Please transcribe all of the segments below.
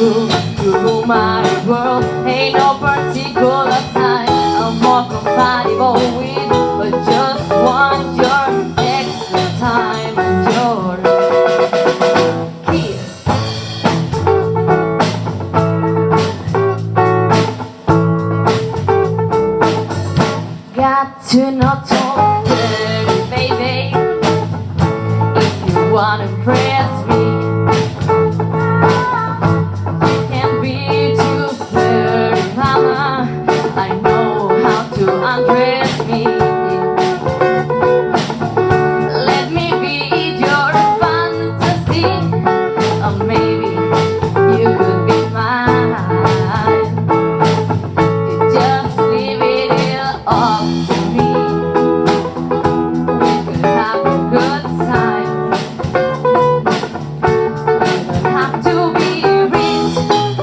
You rule my world. Ain't no particular time I'm more compatible with, but just want your extra time and your kiss. Got to know dirty, baby, if you wanna impress me. You can be too flirty, mama. I know how to undress me. Let me be your fantasy, or maybe you could be mine. You just leave it all up to me. We could have a good time. You don't have to be rich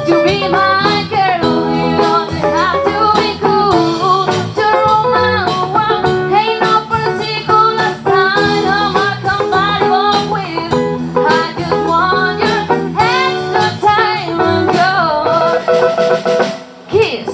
to be my girl. You don't have to be cool to rule my world. Ain't no particular sign I'm not compatible with. I just want your extra time and your kiss.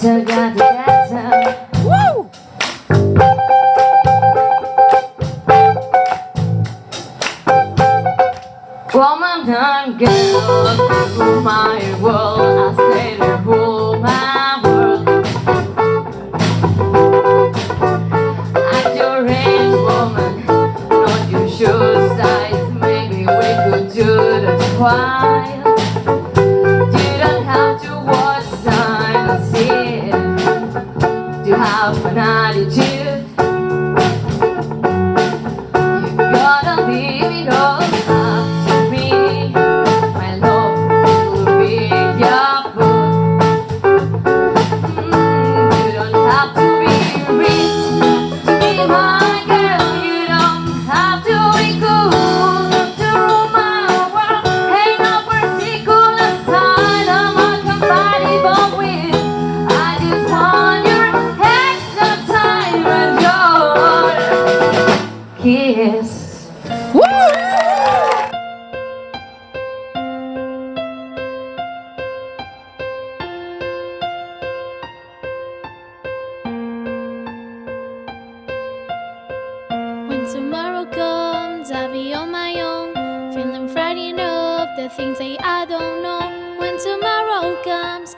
Gotcha. Woo! Woman and girl, rule my world. I say to rule my world. At your age, woman, not your shoe size. Maybe we could do that while. You don't have to watch time and see it. To have an attitude, you gotta leave it all up to me. My love will be your food. You don't have to be rich to be my girl. You don't have to be cool to rule my world. Ain't no particular sign I'm not compatible with. I just want your extra time and your kiss. When tomorrow comes, I'll be on my own, feeling frightened of the things that I don't know. When tomorrow comes,